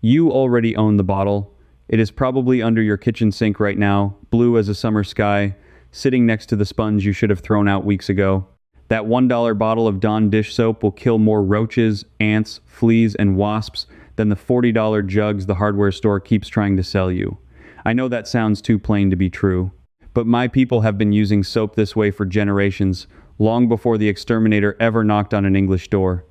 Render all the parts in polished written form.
You already own the bottle. It is probably under your kitchen sink right now, blue as a summer sky, sitting next to the sponge you should have thrown out weeks ago. That $1 bottle of Dawn dish soap will kill more roaches, ants, fleas, and wasps than the $40 jugs the hardware store keeps trying to sell you. I know that sounds too plain to be true, but my people have been using soap this way for generations, long before the exterminator ever knocked on an English door.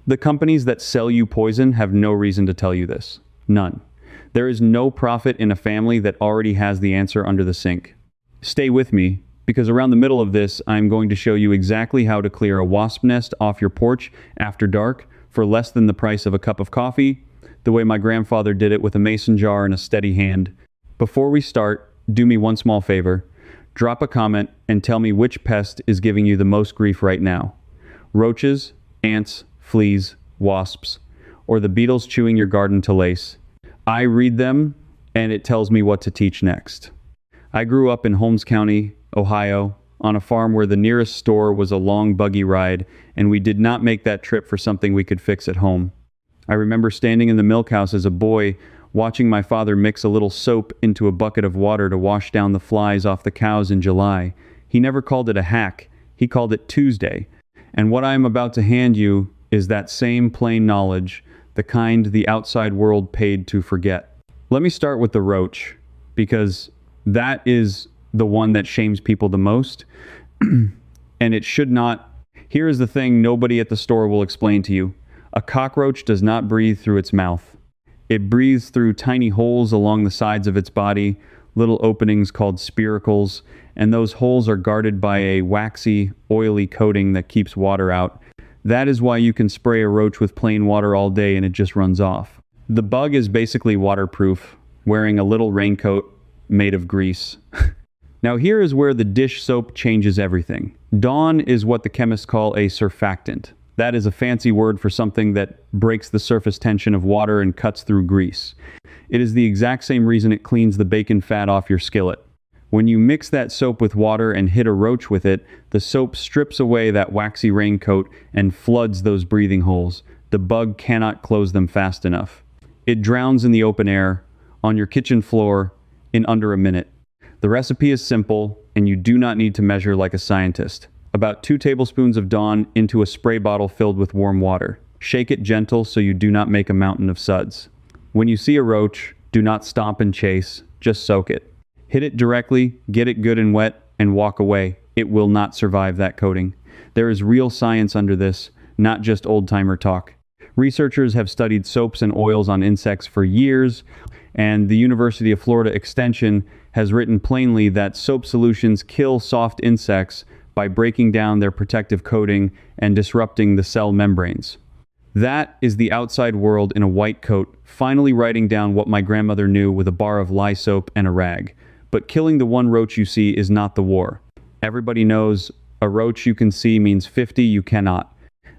The companies that sell you poison have no reason to tell you this. None. There is no profit in a family that already has the answer under the sink. Stay with me, because around the middle of this, I'm going to show you exactly how to clear a wasp nest off your porch after dark for less than the price of a cup of coffee, the way my grandfather did it with a mason jar and a steady hand. Before we start, do me one small favor. Drop a comment and tell me which pest is giving you the most grief right now. Roaches, ants, fleas, wasps, or the beetles chewing your garden to lace. I read them, and it tells me what to teach next. I grew up in Holmes County, Ohio, on a farm where the nearest store was a long buggy ride, and we did not make that trip for something we could fix at home. I remember standing in the milk house as a boy, watching my father mix a little soap into a bucket of water to wash down the flies off the cows in July. He never called it a hack, he called it Tuesday. And what I am about to hand you is that same plain knowledge, the kind the outside world paid to forget. Let me start with the roach, because that is the one that shames people the most, and it should not. Here is the thing nobody at the store will explain to you. A cockroach does not breathe through its mouth. It breathes through tiny holes along the sides of its body, little openings called spiracles, and those holes are guarded by a waxy, oily coating that keeps water out. That is why you can spray a roach with plain water all day and it just runs off. The bug is basically waterproof, wearing a little raincoat made of grease. Now here is where the dish soap changes everything. Dawn is what the chemists call a surfactant. That is a fancy word for something that breaks the surface tension of water and cuts through grease. It is the exact same reason it cleans the bacon fat off your skillet. When you mix that soap with water and hit a roach with it, the soap strips away that waxy raincoat and floods those breathing holes. The bug cannot close them fast enough. It drowns in the open air, on your kitchen floor, in under a minute. The recipe is simple, and you do not need to measure like a scientist. About 2 tablespoons of Dawn into a spray bottle filled with warm water. Shake it gentle so you do not make a mountain of suds. When you see a roach, do not stomp and chase, just soak it. Hit it directly, get it good and wet, and walk away. It will not survive that coating. There is real science under this, not just old-timer talk. Researchers have studied soaps and oils on insects for years, and the University of Florida Extension has written plainly that soap solutions kill soft insects by breaking down their protective coating and disrupting the cell membranes. That is the outside world in a white coat, finally writing down what my grandmother knew with a bar of lye soap and a rag. But killing the one roach you see is not the war. Everybody knows a roach you can see means 50 you cannot.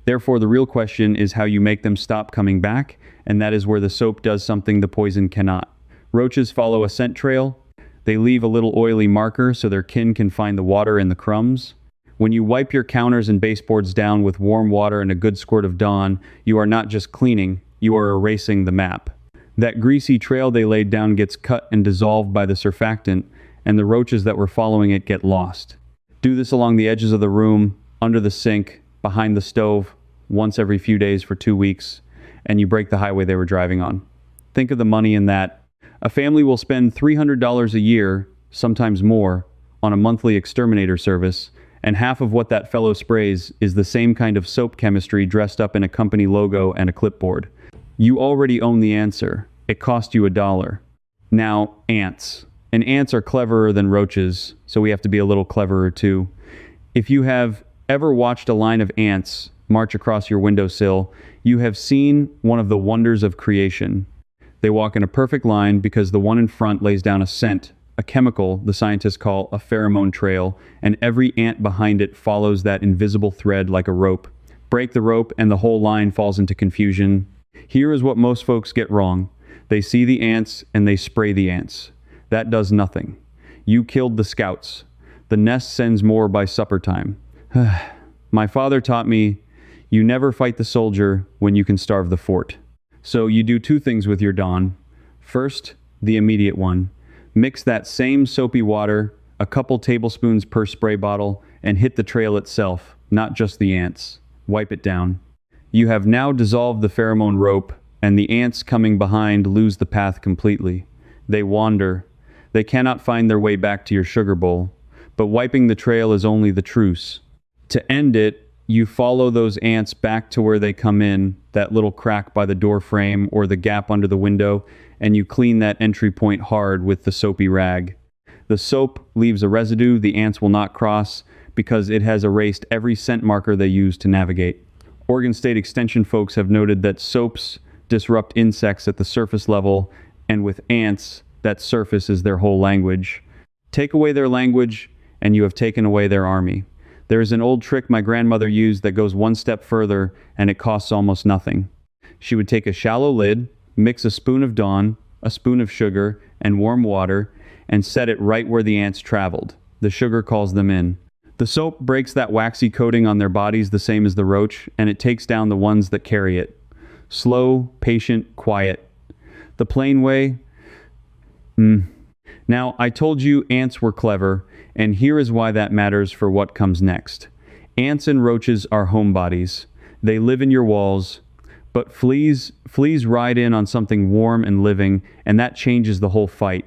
Therefore, the real question is how you make them stop coming back, and that is where the soap does something the poison cannot. Roaches follow a scent trail. They leave a little oily marker so their kin can find the water in the crumbs. When you wipe your counters and baseboards down with warm water and a good squirt of Dawn, you are not just cleaning, you are erasing the map. That greasy trail they laid down gets cut and dissolved by the surfactant, and the roaches that were following it get lost. Do this along the edges of the room, under the sink, behind the stove, once every few days for 2 weeks, and you break the highway they were driving on. Think of the money in that. A family will spend $300 a year, sometimes more, on a monthly exterminator service, and half of what that fellow sprays is the same kind of soap chemistry dressed up in a company logo and a clipboard. You already own the answer. It cost you $1. Now, ants. And ants are cleverer than roaches, so we have to be a little cleverer too. If you have ever watched a line of ants march across your windowsill, you have seen one of the wonders of creation. They walk in a perfect line because the one in front lays down a scent, a chemical the scientists call a pheromone trail, and every ant behind it follows that invisible thread like a rope. Break the rope and the whole line falls into confusion. Here is what most folks get wrong. They see the ants and they spray the ants. That does nothing. You killed the scouts. The nest sends more by supper time. My father taught me, you never fight the soldier when you can starve the fort. So you do two things with your Dawn. First, the immediate one. Mix that same soapy water, a couple tablespoons per spray bottle, and hit the trail itself, not just the ants. Wipe it down. You have now dissolved the pheromone rope, and the ants coming behind lose the path completely. They wander. They cannot find their way back to your sugar bowl. But wiping the trail is only the truce. To end it, you follow those ants back to where they come in, that little crack by the door frame or the gap under the window, and you clean that entry point hard with the soapy rag. The soap leaves a residue the ants will not cross because it has erased every scent marker they use to navigate. Oregon State Extension folks have noted that soaps disrupt insects at the surface level, and with ants, that surface is their whole language. Take away their language, and you have taken away their army. There is an old trick my grandmother used that goes one step further, and it costs almost nothing. She would take a shallow lid, mix a spoon of Dawn, a spoon of sugar, and warm water, and set it right where the ants traveled. The sugar calls them in. The soap breaks that waxy coating on their bodies the same as the roach, and it takes down the ones that carry it. Slow, patient, quiet. The plain way? Now, I told you ants were clever, and here is why that matters for what comes next. Ants and roaches are homebodies. They live in your walls, but fleas ride in on something warm and living, and that changes the whole fight.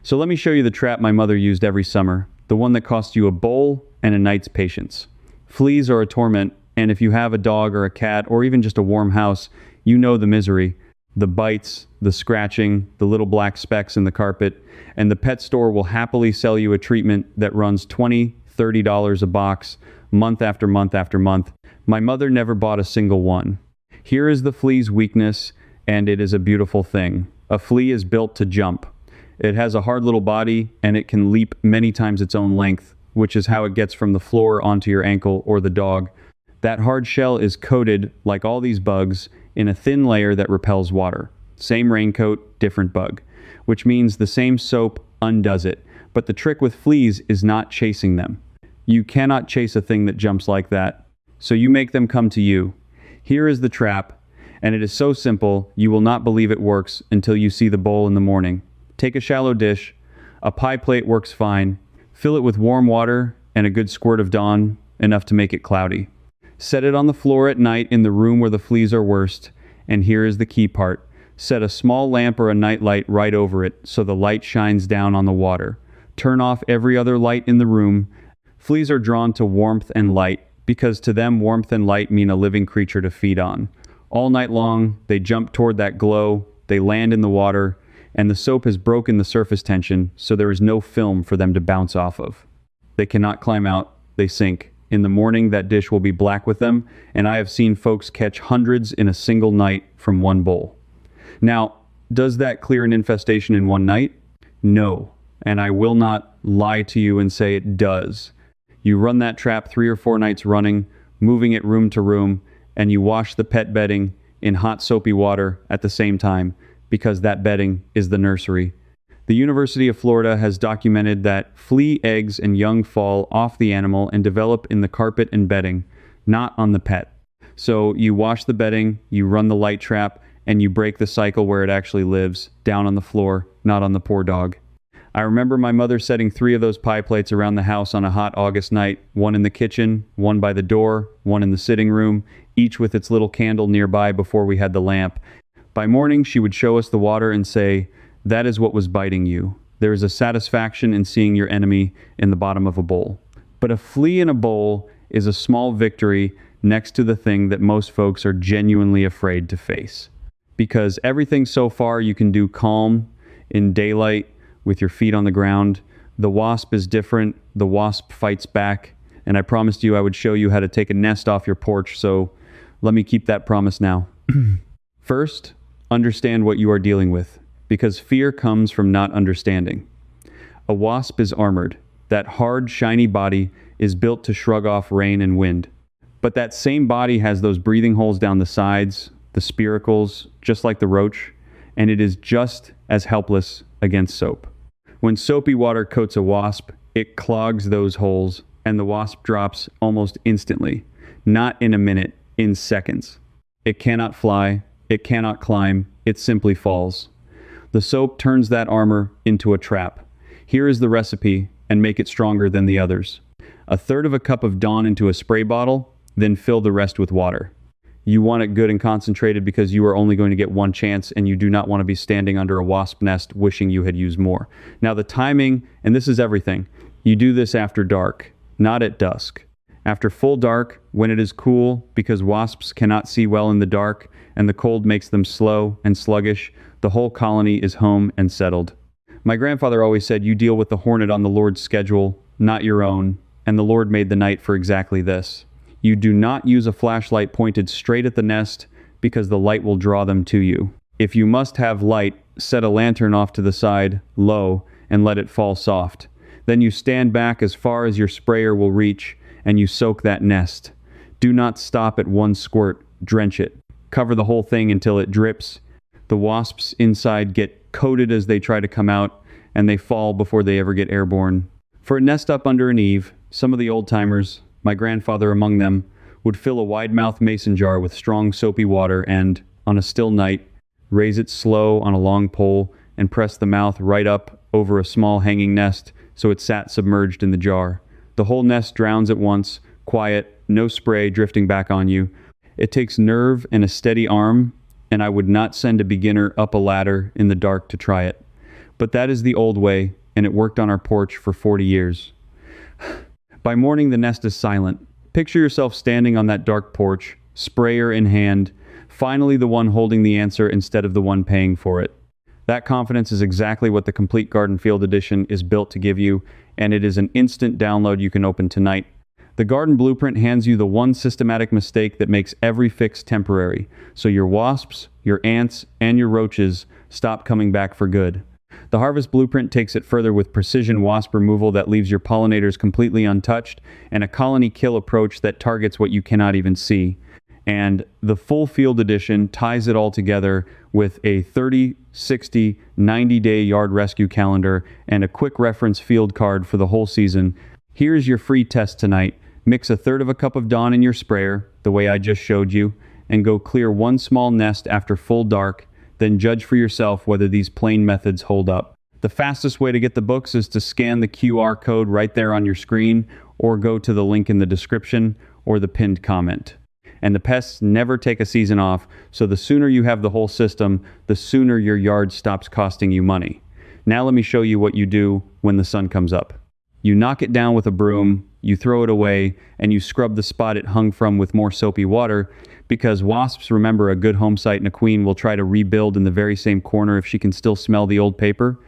So let me show you the trap my mother used every summer, the one that costs you a bowl and a night's patience. Fleas are a torment, and if you have a dog or a cat or even just a warm house, you know the misery. The bites, the scratching, the little black specks in the carpet, and the pet store will happily sell you a treatment that runs $20, $30 a box, month after month after month. My mother never bought a single one. Here is the flea's weakness, and it is a beautiful thing. A flea is built to jump. It has a hard little body, and it can leap many times its own length, which is how it gets from the floor onto your ankle or the dog. That hard shell is coated, like all these bugs, in a thin layer that repels water. Same raincoat, different bug, which means the same soap undoes it. But the trick with fleas is not chasing them. You cannot chase a thing that jumps like that, so you make them come to you. Here is the trap, and it is so simple you will not believe it works until you see the bowl in the morning. Take a shallow dish. A pie plate works fine. Fill it with warm water and a good squirt of Dawn, enough to make it cloudy. Set it on the floor at night in the room where the fleas are worst, and here is the key part. Set a small lamp or a night light right over it so the light shines down on the water. Turn off every other light in the room. Fleas are drawn to warmth and light because to them warmth and light mean a living creature to feed on. All night long, they jump toward that glow, they land in the water, and the soap has broken the surface tension, so there is no film for them to bounce off of. They cannot climb out, they sink. In the morning, that dish will be black with them, and I have seen folks catch hundreds in a single night from one bowl. Now, does that clear an infestation in one night? No, and I will not lie to you and say it does. You run that trap 3 or 4 nights running, moving it room to room, and you wash the pet bedding in hot soapy water at the same time, because that bedding is the nursery. The University of Florida has documented that flea eggs and young fall off the animal and develop in the carpet and bedding, not on the pet. So you wash the bedding, you run the light trap, and you break the cycle where it actually lives, down on the floor, not on the poor dog. I remember my mother setting 3 of those pie plates around the house on a hot August night, one in the kitchen, one by the door, one in the sitting room, each with its little candle nearby before we had the lamp. By morning, she would show us the water and say, "That is what was biting you." There is a satisfaction in seeing your enemy in the bottom of a bowl. But a flea in a bowl is a small victory next to the thing that most folks are genuinely afraid to face. Because everything so far you can do calm, in daylight, with your feet on the ground. The wasp is different. The wasp fights back. And I promised you I would show you how to take a nest off your porch, so let me keep that promise now. First, understand what you are dealing with, because fear comes from not understanding. A wasp is armored. That hard, shiny body is built to shrug off rain and wind. But that same body has those breathing holes down the sides, the spiracles, just like the roach, and it is just as helpless against soap. When soapy water coats a wasp, it clogs those holes, and the wasp drops almost instantly. Not in a minute, in seconds. It cannot fly, It cannot climb, it simply falls. The soap turns that armor into a trap. Here is the recipe, and make it stronger than the others. 1/3 of a cup of Dawn into a spray bottle, then fill the rest with water. You want it good and concentrated because you are only going to get one chance, and you do not want to be standing under a wasp nest wishing you had used more. Now the timing, and this is everything. You do this after dark, not at dusk. After full dark, when it is cool, because wasps cannot see well in the dark, and the cold makes them slow and sluggish, the whole colony is home and settled. My grandfather always said, you deal with the hornet on the Lord's schedule, not your own, and the Lord made the night for exactly this. You do not use a flashlight pointed straight at the nest because the light will draw them to you. If you must have light, set a lantern off to the side, low, and let it fall soft. Then you stand back as far as your sprayer will reach, and you soak that nest. Do not stop at one squirt, drench it. Cover the whole thing until it drips. The wasps inside get coated as they try to come out, and they fall before they ever get airborne. For a nest up under an eave, some of the old-timers, my grandfather among them, would fill a wide-mouthed mason jar with strong soapy water and, on a still night, raise it slow on a long pole and press the mouth right up over a small hanging nest so it sat submerged in the jar. The whole nest drowns at once, quiet, no spray drifting back on you. It takes nerve and a steady arm, and I would not send a beginner up a ladder in the dark to try it. But that is the old way, and it worked on our porch for 40 years. By morning, the nest is silent. Picture yourself standing on that dark porch, sprayer in hand, finally the one holding the answer instead of the one paying for it. That confidence is exactly what the Complete Garden Field Edition is built to give you, and it is an instant download you can open tonight. The Garden Blueprint hands you the one systematic mistake that makes every fix temporary, so your wasps, your ants, and your roaches stop coming back for good. The Harvest Blueprint takes it further with precision wasp removal that leaves your pollinators completely untouched, and a colony kill approach that targets what you cannot even see. And the Full Field Edition ties it all together with a 30, 60, 90-day yard rescue calendar and a quick reference field card for the whole season. Here's your free test tonight. Mix 1/3 of a cup of Dawn in your sprayer, the way I just showed you, and go clear one small nest after full dark, then judge for yourself whether these plain methods hold up. The fastest way to get the books is to scan the QR code right there on your screen, or go to the link in the description or the pinned comment. And the pests never take a season off, so the sooner you have the whole system, the sooner your yard stops costing you money. Now let me show you what you do when the sun comes up. You knock it down with a broom, you throw it away, and you scrub the spot it hung from with more soapy water, because wasps remember a good home site and a queen will try to rebuild in the very same corner if she can still smell the old paper.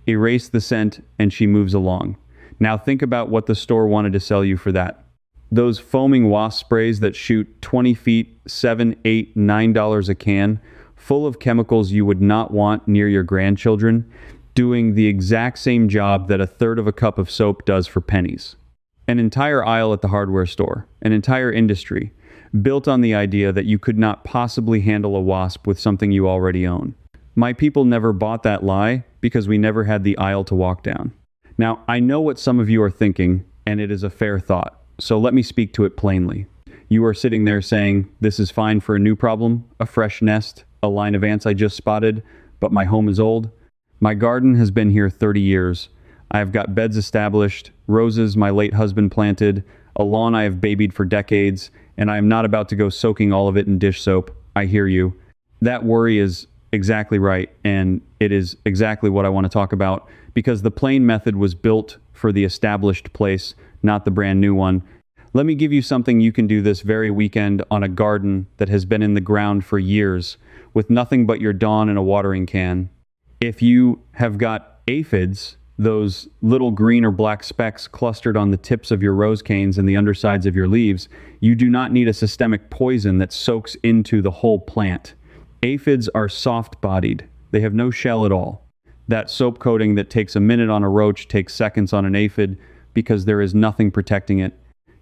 Erase the scent, and she moves along. Now think about what the store wanted to sell you for that. Those foaming wasp sprays that shoot 20 feet, $7, $8, $9 a can, full of chemicals you would not want near your grandchildren, doing the exact same job that 1/3 of a cup of soap does for pennies. An entire aisle at the hardware store, an entire industry, built on the idea that you could not possibly handle a wasp with something you already own. My people never bought that lie because we never had the aisle to walk down. Now, I know what some of you are thinking, and it is a fair thought, so let me speak to it plainly. You are sitting there saying, this is fine for a new problem, a fresh nest, a line of ants I just spotted, but my home is old. My garden has been here 30 years. I have got beds established, roses my late husband planted, a lawn I have babied for decades, and I am not about to go soaking all of it in dish soap. I hear you. That worry is exactly right, and it is exactly what I want to talk about, because the plain method was built for the established place, not the brand new one. Let me give you something you can do this very weekend on a garden that has been in the ground for years, with nothing but your Dawn and a watering can. If you have got aphids, those little green or black specks clustered on the tips of your rose canes and the undersides of your leaves, you do not need a systemic poison that soaks into the whole plant. Aphids are soft-bodied. They have no shell at all. That soap coating that takes a minute on a roach takes seconds on an aphid because there is nothing protecting it.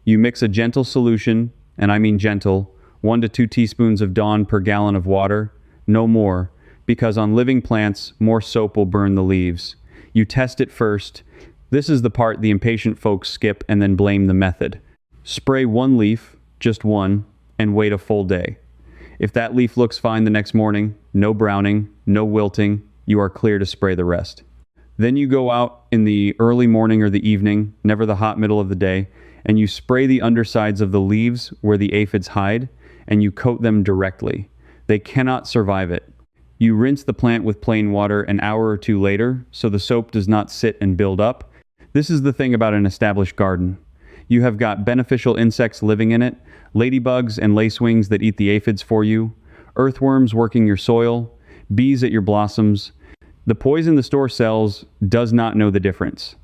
You mix a gentle solution, and I mean gentle, 1 to 2 teaspoons of Dawn per gallon of water, no more, because on living plants, more soap will burn the leaves. You test it first. This is the part the impatient folks skip and then blame the method. Spray 1 leaf, just one, and wait a full day. If that leaf looks fine the next morning, no browning, no wilting, you are clear to spray the rest. Then you go out in the early morning or the evening, never the hot middle of the day, and you spray the undersides of the leaves where the aphids hide, and you coat them directly. They cannot survive it. You rinse the plant with plain water an hour or two later, so the soap does not sit and build up. This is the thing about an established garden. You have got beneficial insects living in it, ladybugs and lacewings that eat the aphids for you, earthworms working your soil, bees at your blossoms. The poison the store sells does not know the difference.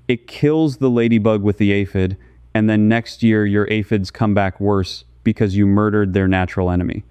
It kills the ladybug with the aphid, and then next year your aphids come back worse because you murdered their natural enemy.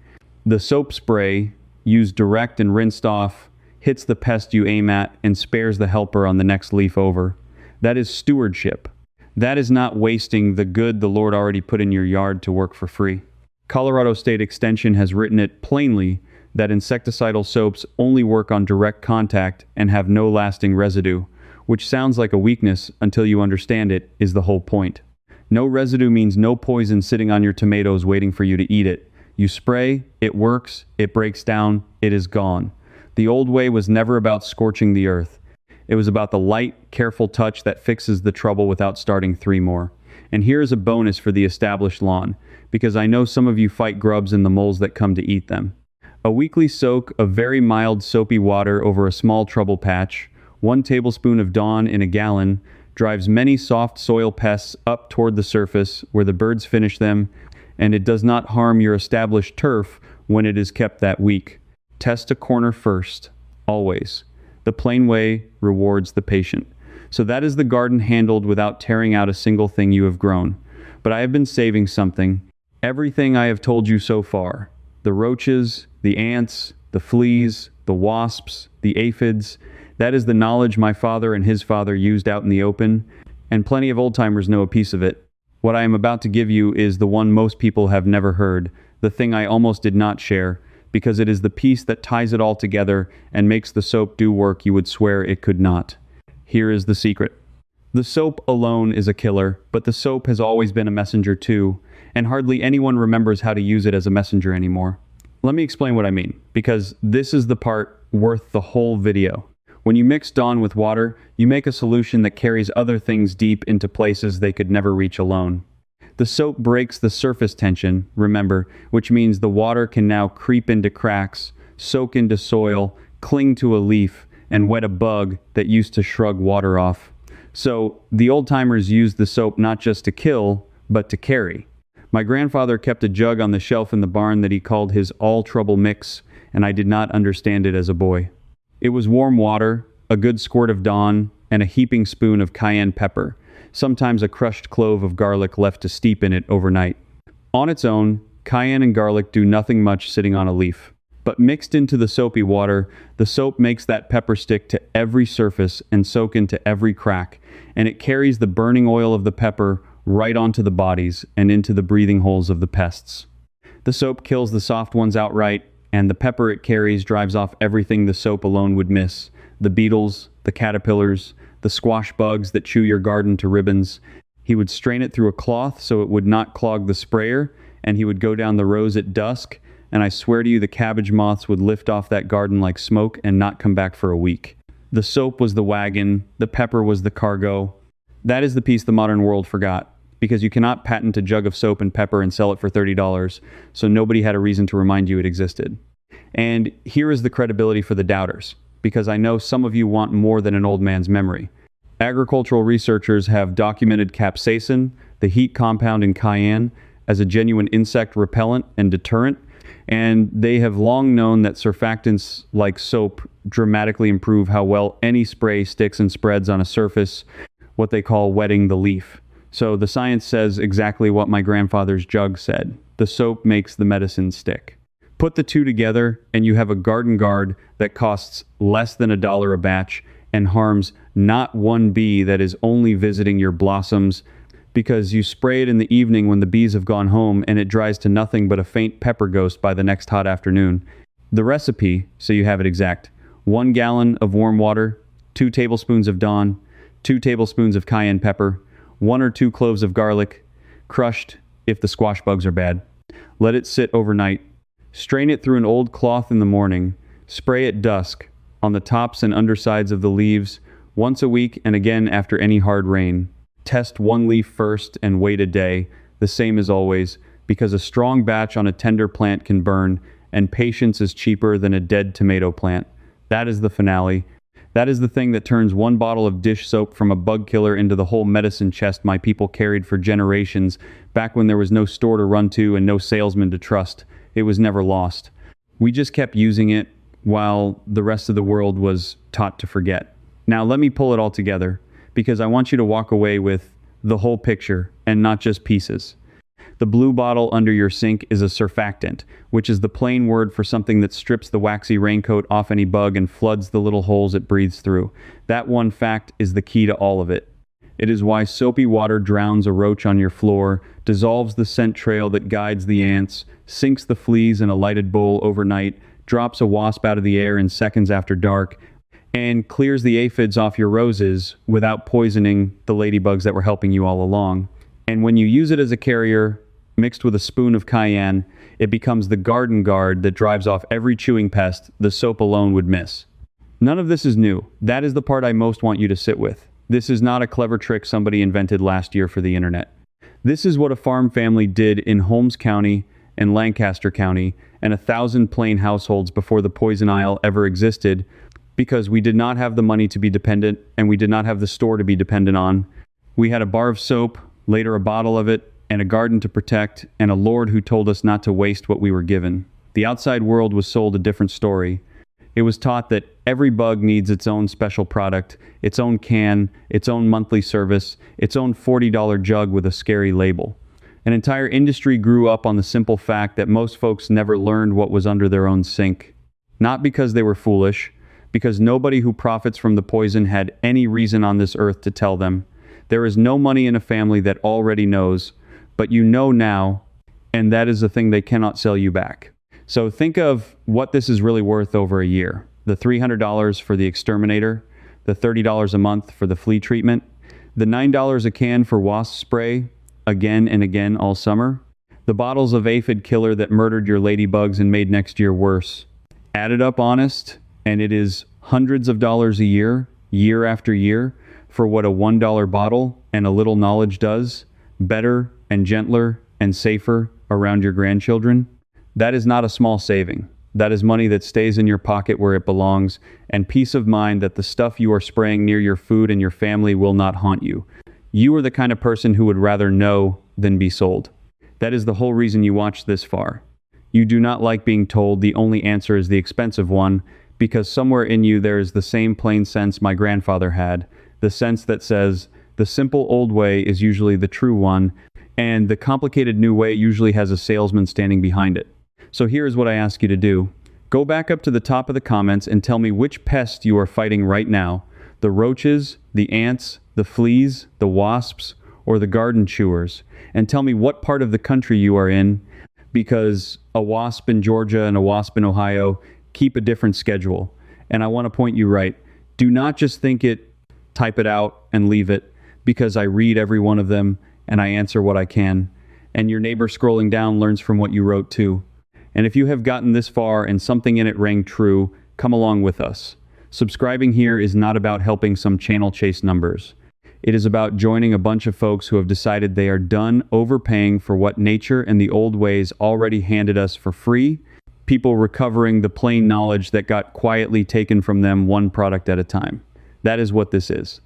The soap spray, used direct and rinsed off, hits the pest you aim at and spares the helper on the next leaf over. That is stewardship. That is not wasting the good the Lord already put in your yard to work for free. Colorado State Extension has written it plainly that insecticidal soaps only work on direct contact and have no lasting residue, which sounds like a weakness until you understand it is the whole point. No residue means no poison sitting on your tomatoes waiting for you to eat it. You spray, it works, it breaks down, it is gone. The old way was never about scorching the earth. It was about the light, careful touch that fixes the trouble without starting 3 more. And here is a bonus for the established lawn, because I know some of you fight grubs and the moles that come to eat them. A weekly soak of very mild soapy water over a small trouble patch, 1 tablespoon of Dawn in a gallon, drives many soft soil pests up toward the surface where the birds finish them, and it does not harm your established turf when it is kept that week. Test a corner first, always. The plain way rewards the patient. So that is the garden handled without tearing out a single thing you have grown. But I have been saving something. Everything I have told you so far. The roaches, the ants, the fleas, the wasps, the aphids. That is the knowledge my father and his father used out in the open, and plenty of old-timers know a piece of it. What I am about to give you is the one most people have never heard, the thing I almost did not share, because it is the piece that ties it all together and makes the soap do work you would swear it could not. Here is the secret. The soap alone is a killer, but the soap has always been a messenger too, and hardly anyone remembers how to use it as a messenger anymore. Let me explain what I mean, because this is the part worth the whole video. When you mix Dawn with water, you make a solution that carries other things deep into places they could never reach alone. The soap breaks the surface tension, remember, which means the water can now creep into cracks, soak into soil, cling to a leaf, and wet a bug that used to shrug water off. So, the old-timers used the soap not just to kill, but to carry. My grandfather kept a jug on the shelf in the barn that he called his all-trouble mix, and I did not understand it as a boy. It was warm water, a good squirt of Dawn, and a heaping spoon of cayenne pepper, sometimes a crushed clove of garlic left to steep in it overnight. On its own, cayenne and garlic do nothing much sitting on a leaf. But mixed into the soapy water, the soap makes that pepper stick to every surface and soak into every crack, and it carries the burning oil of the pepper right onto the bodies and into the breathing holes of the pests. The soap kills the soft ones outright, and the pepper it carries drives off everything the soap alone would miss: the beetles, the caterpillars, the squash bugs that chew your garden to ribbons. He would strain it through a cloth so it would not clog the sprayer, and he would go down the rows at dusk, and I swear to you the cabbage moths would lift off that garden like smoke and not come back for a week. The soap was the wagon, the pepper was the cargo. That is the piece the modern world forgot, because you cannot patent a jug of soap and pepper and sell it for $30, so nobody had a reason to remind you it existed. And here is the credibility for the doubters, because I know some of you want more than an old man's memory. Agricultural researchers have documented capsaicin, the heat compound in cayenne, as a genuine insect repellent and deterrent, and they have long known that surfactants like soap dramatically improve how well any spray sticks and spreads on a surface, what they call wetting the leaf. So the science says exactly what my grandfather's jug said. The soap makes the medicine stick. Put the two together and you have a garden guard that costs less than $1 a batch and harms not one bee that is only visiting your blossoms, because you spray it in the evening when the bees have gone home and it dries to nothing but a faint pepper ghost by the next hot afternoon. The recipe, so you have it exact: 1 gallon of warm water, 2 tablespoons of Dawn, 2 tablespoons of cayenne pepper, 1 or 2 cloves of garlic, crushed if the squash bugs are bad. Let it sit overnight. Strain it through an old cloth in the morning. Spray at dusk, on the tops and undersides of the leaves, once a week and again after any hard rain. Test one leaf first and wait a day, the same as always, because a strong batch on a tender plant can burn, and patience is cheaper than a dead tomato plant. That is the finale. That is the thing that turns one bottle of dish soap from a bug killer into the whole medicine chest my people carried for generations, back when there was no store to run to and no salesman to trust. It was never lost. We just kept using it while the rest of the world was taught to forget. Now let me pull it all together, because I want you to walk away with the whole picture and not just pieces. The blue bottle under your sink is a surfactant, which is the plain word for something that strips the waxy raincoat off any bug and floods the little holes it breathes through. That one fact is the key to all of it. It is why soapy water drowns a roach on your floor, dissolves the scent trail that guides the ants, sinks the fleas in a lighted bowl overnight, drops a wasp out of the air in seconds after dark, and clears the aphids off your roses without poisoning the ladybugs that were helping you all along. And when you use it as a carrier, mixed with a spoon of cayenne, it becomes the garden guard that drives off every chewing pest the soap alone would miss. None of this is new. That is the part I most want you to sit with. This is not a clever trick somebody invented last year for the internet. This is what a farm family did in Holmes County and Lancaster County and 1,000 plain households before the poison aisle ever existed, because we did not have the money to be dependent and we did not have the store to be dependent on. We had a bar of soap, later a bottle of it, and a garden to protect, and a Lord who told us not to waste what we were given. The outside world was sold a different story. It was taught that every bug needs its own special product, its own can, its own monthly service, its own $40 jug with a scary label. An entire industry grew up on the simple fact that most folks never learned what was under their own sink. Not because they were foolish, because nobody who profits from the poison had any reason on this earth to tell them. There is no money in a family that already knows, but you know now, and that is the thing they cannot sell you back. So think of what this is really worth over a year. The $300 for the exterminator, the $30 a month for the flea treatment, the $9 a can for wasp spray, again and again all summer, the bottles of aphid killer that murdered your ladybugs and made next year worse. Add it up honest, and it is hundreds of dollars a year, year after year, for what a $1 bottle and a little knowledge does, better and gentler and safer around your grandchildren. That is not a small saving. That is money that stays in your pocket where it belongs, and peace of mind that the stuff you are spraying near your food and your family will not haunt you. You are the kind of person who would rather know than be sold. That is the whole reason you watched this far. You do not like being told the only answer is the expensive one, because somewhere in you there is the same plain sense my grandfather had, the sense that says the simple old way is usually the true one, and the complicated new way usually has a salesman standing behind it. So here's what I ask you to do. Go back up to the top of the comments and tell me which pest you are fighting right now. The roaches, the ants, the fleas, the wasps, or the garden chewers. And tell me what part of the country you are in, because a wasp in Georgia and a wasp in Ohio keep a different schedule. And I want to point you right. Do not just think it, type it out, and leave it, because I read every one of them and I answer what I can. And your neighbor scrolling down learns from what you wrote too. And if you have gotten this far and something in it rang true, come along with us. Subscribing here is not about helping some channel chase numbers. It is about joining a bunch of folks who have decided they are done overpaying for what nature and the old ways already handed us for free, people recovering the plain knowledge that got quietly taken from them one product at a time. That is what this is.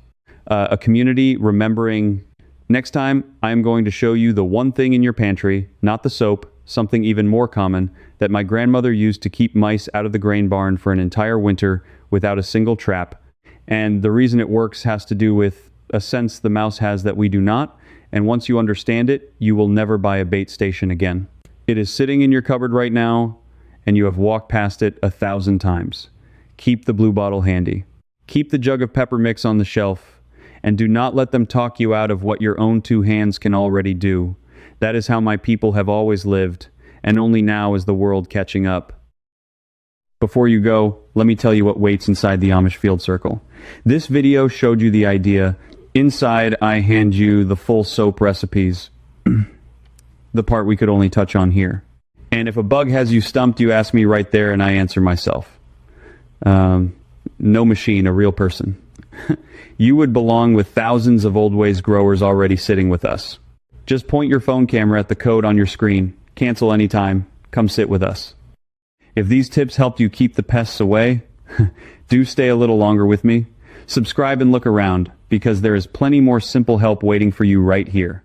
A community remembering. Next time, I am going to show you the one thing in your pantry, not the soap, something even more common, that my grandmother used to keep mice out of the grain barn for an entire winter without a single trap. And the reason it works has to do with a sense the mouse has that we do not, and once you understand it, you will never buy a bait station again. It is sitting in your cupboard right now, and you have walked past it 1,000 times. Keep the blue bottle handy. Keep the jug of pepper mix on the shelf, and do not let them talk you out of what your own two hands can already do. That is how my people have always lived, and only now is the world catching up. Before you go, let me tell you what waits inside the Amish field circle. This video showed you the idea. Inside, I hand you the full soap recipes, the part we could only touch on here. And if a bug has you stumped, you ask me right there and I answer myself. No machine, a real person. You would belong with thousands of Old Ways growers already sitting with us. Just point your phone camera at the code on your screen. Cancel anytime. Come sit with us. If these tips helped you keep the pests away, do stay a little longer with me. Subscribe and look around, because there is plenty more simple help waiting for you right here.